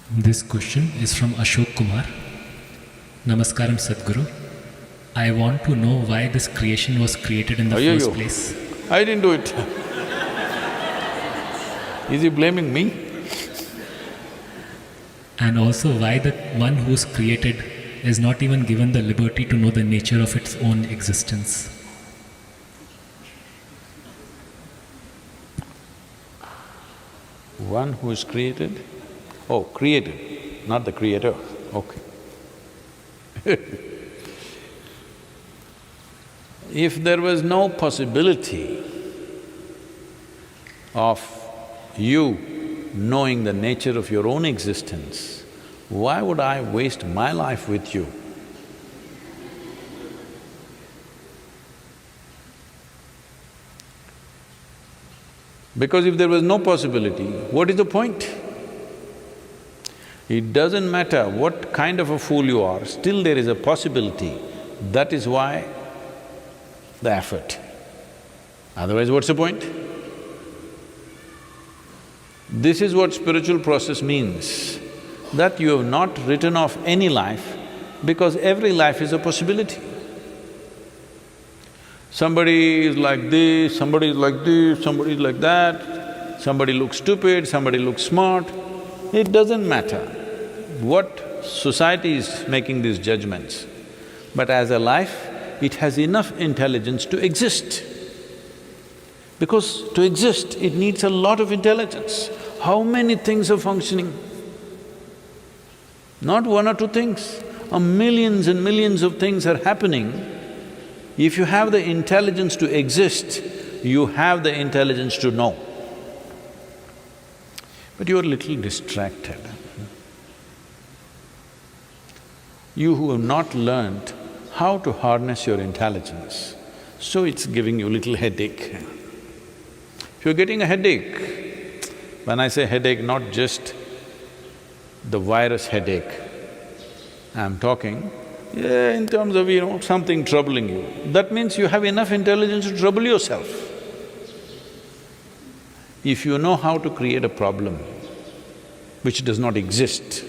This question is from Ashok Kumar. Namaskaram Sadhguru. I want to know why this creation was created in the first place. I didn't do it. Is he blaming me? And also why the one who's created is not even given the liberty to know the nature of its own existence. One who is created? Oh, created, not the creator, okay. If there was no possibility of you knowing the nature of your own existence, why would I waste my life with you? Because if there was no possibility, what is the point? It doesn't matter what kind of a fool you are, still there is a possibility. That is why the effort. Otherwise, what's the point? This is what spiritual process means, that you have not written off any life because every life is a possibility. Somebody is like this, somebody is like this, somebody is like that, somebody looks stupid, somebody looks smart. It doesn't matter what society is making these judgments, but as a life, it has enough intelligence to exist. Because to exist, it needs a lot of intelligence. How many things are functioning? Not one or two things, millions and millions of things are happening. If you have the intelligence to exist, you have the intelligence to know. But you are a little distracted. You who have not learned how to harness your intelligence, so it's giving you a little headache. If you're getting a headache, when I say headache, not just the virus headache, I'm talking in terms of, something troubling you, that means you have enough intelligence to trouble yourself. If you know how to create a problem which does not exist,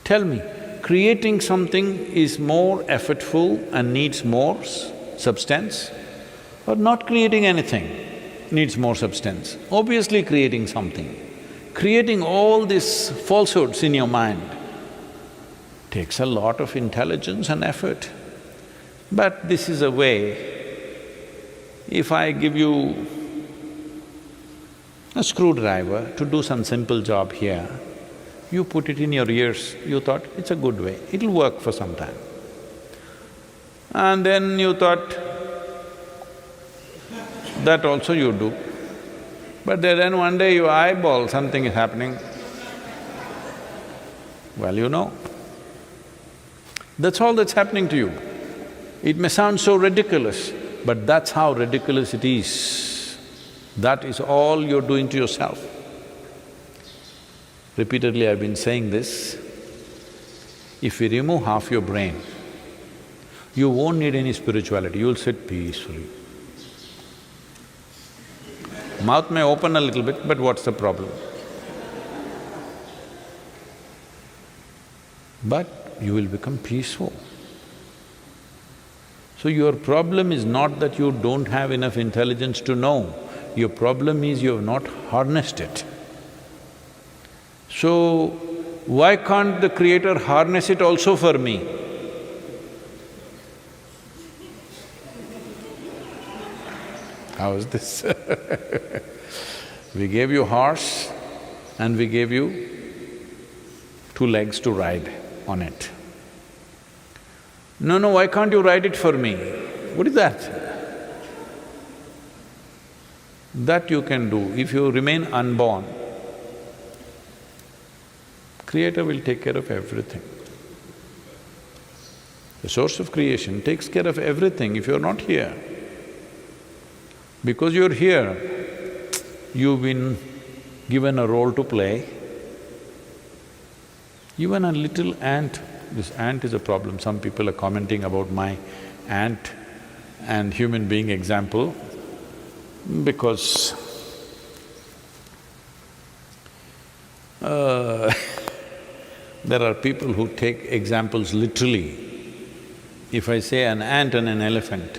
tell me, creating something is more effortful and needs more substance, or not creating anything needs more substance? Obviously creating something. Creating all these falsehoods in your mind takes a lot of intelligence and effort. But this is a way, if I give you a screwdriver to do some simple job here, you put it in your ears, you thought, it's a good way, it'll work for some time. And then you thought, that also you do. But then one day you eyeball something is happening, well, you know. That's all that's happening to you. It may sound so ridiculous, but that's how ridiculous it is. That is all you're doing to yourself. Repeatedly I've been saying this, if we remove half your brain, you won't need any spirituality, you'll sit peacefully. Mouth may open a little bit, but what's the problem? But you will become peaceful. So your problem is not that you don't have enough intelligence to know, your problem is you have not harnessed it. So, why can't the Creator harness it also for me? How is this? We gave you horse and we gave you 2 legs to ride on it. No, why can't you ride it for me? What is that? That you can do. If you remain unborn, Creator will take care of everything. The source of creation takes care of everything if you're not here. Because you're here, you've been given a role to play. Even a little ant, this ant is a problem. Some people are commenting about my ant and human being example, because Uh, there are people who take examples literally. If I say an ant and an elephant,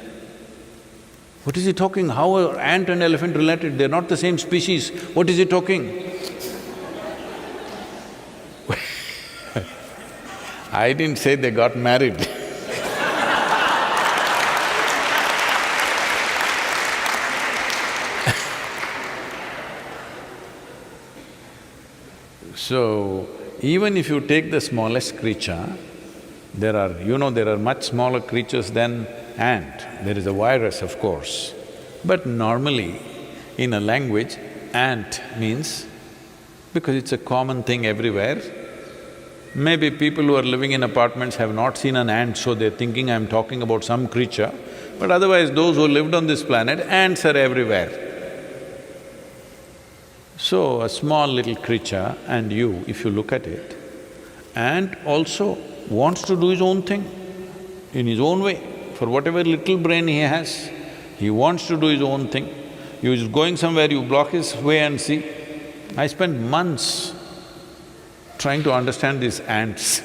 what is he talking? How are ant and elephant related? They're not the same species. What is he talking? I didn't say they got married. So, even if you take the smallest creature, there are much smaller creatures than ant. There is a virus, of course. But normally, in a language, ant means, because it's a common thing everywhere, maybe people who are living in apartments have not seen an ant, so they're thinking I'm talking about some creature, but otherwise those who lived on this planet, ants are everywhere. So, a small little creature and you, if you look at it, ant also wants to do his own thing in his own way. For whatever little brain he has, he wants to do his own thing. He's going somewhere, you block his way and see. I spent months trying to understand these ants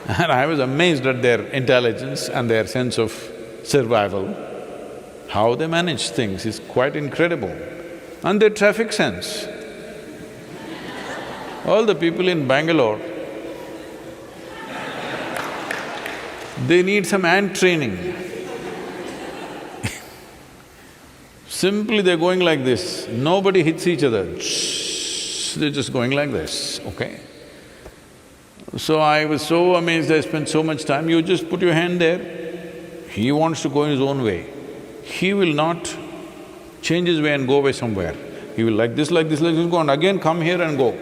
and I was amazed at their intelligence and their sense of survival. How they manage things is quite incredible. And their traffic sense. All the people in Bangalore, they need some ant training. Simply they're going like this, nobody hits each other, they're just going like this, okay? So I was so amazed, I spent so much time, you just put your hand there, he wants to go in his own way. He will not change his way and go away somewhere. He will like this, go and again come here and go.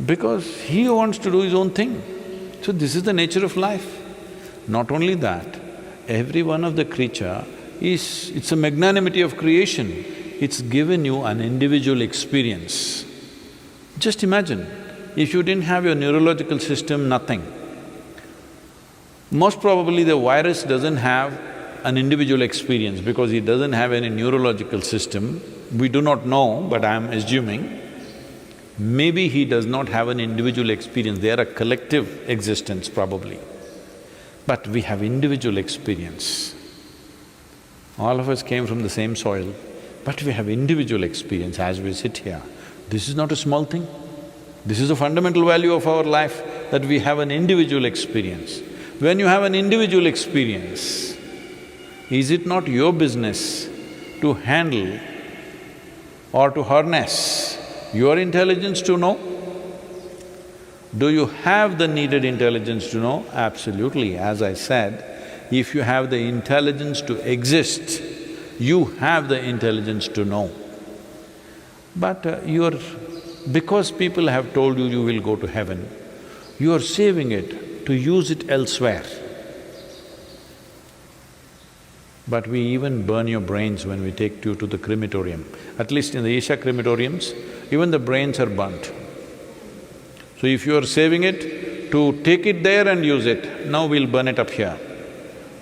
Because he wants to do his own thing. So this is the nature of life. Not only that, every one of the creature it's a magnanimity of creation. It's given you an individual experience. Just imagine, if you didn't have your neurological system, nothing. Most probably the virus doesn't have an individual experience because he doesn't have any neurological system. We do not know, but I'm assuming. Maybe he does not have an individual experience, they are a collective existence probably. But we have individual experience. All of us came from the same soil, but we have individual experience as we sit here. This is not a small thing. This is a fundamental value of our life, that we have an individual experience. When you have an individual experience, is it not your business to handle or to harness your intelligence to know? Do you have the needed intelligence to know? Absolutely. As I said, if you have the intelligence to exist, you have the intelligence to know. But because people have told you you will go to heaven, you are saving it to use it elsewhere. But we even burn your brains when we take you to the crematorium. At least in the Isha crematoriums, even the brains are burnt. So if you are saving it to take it there and use it, now we'll burn it up here.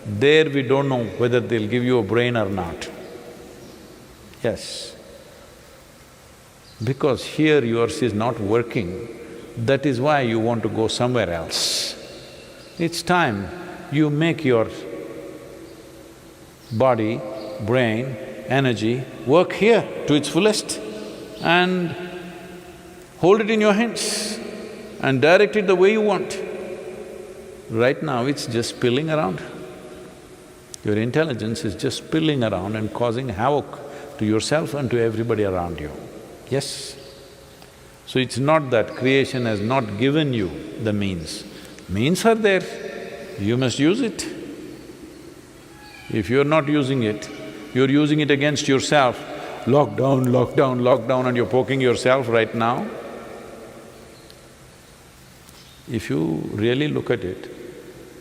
There we don't know whether they'll give you a brain or not. Yes. Because here yours is not working, that is why you want to go somewhere else. It's time you make your body, brain, energy work here to its fullest and hold it in your hands and direct it the way you want. Right now it's just spilling around. Your intelligence is just spilling around and causing havoc to yourself and to everybody around you. Yes? So it's not that creation has not given you the means. Means are there, you must use it. If you're not using it, you're using it against yourself. Lockdown, lockdown, lockdown, and you're poking yourself right now. If you really look at it,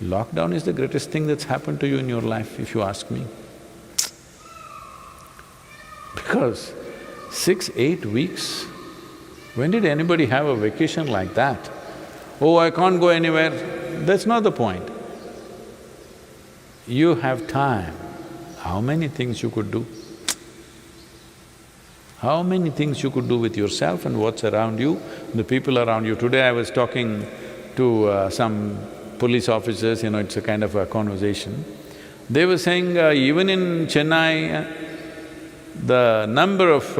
lockdown is the greatest thing that's happened to you in your life, if you ask me. Because 6, 8 weeks, when did anybody have a vacation like that? Oh, I can't go anywhere, that's not the point. You have time, how many things you could do? How many things you could do with yourself and what's around you, the people around you. Today I was talking to some police officers, it's a kind of a conversation. They were saying even in Chennai, the number of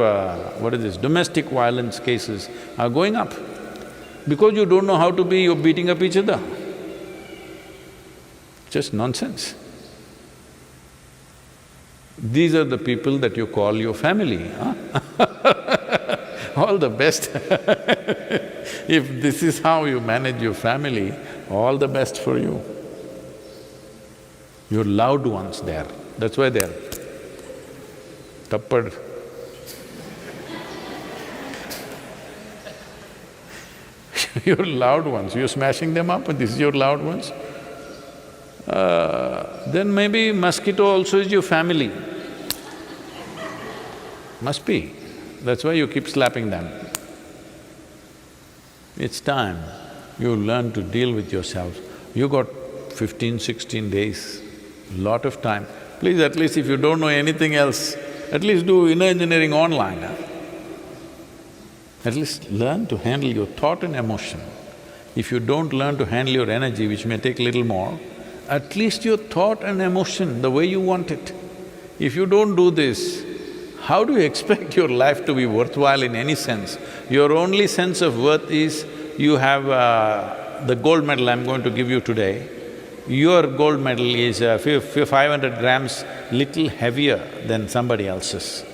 domestic violence cases are going up. Because you don't know how to be, you're beating up each other. Just nonsense. These are the people that you call your family, huh? All the best. If this is how you manage your family, all the best for you. Your loved ones there, that's why they're tappad. Your loved ones, you're smashing them up and this is your loved ones? Then maybe mosquito also is your family. Must be. That's why you keep slapping them. It's time you learn to deal with yourself. You got 15, 16 days, lot of time. Please, at least if you don't know anything else, at least do inner engineering online. At least learn to handle your thought and emotion. If you don't learn to handle your energy, which may take little more, at least your thought and emotion, the way you want it. If you don't do this, how do you expect your life to be worthwhile in any sense? Your only sense of worth is you have the gold medal I'm going to give you today. Your gold medal is 500 grams little heavier than somebody else's.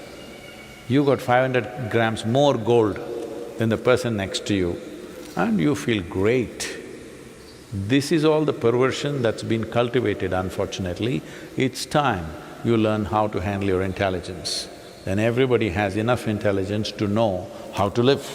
You got 500 grams more gold than the person next to you and you feel great. This is all the perversion that's been cultivated, unfortunately. It's time you learn how to handle your intelligence. Then everybody has enough intelligence to know how to live.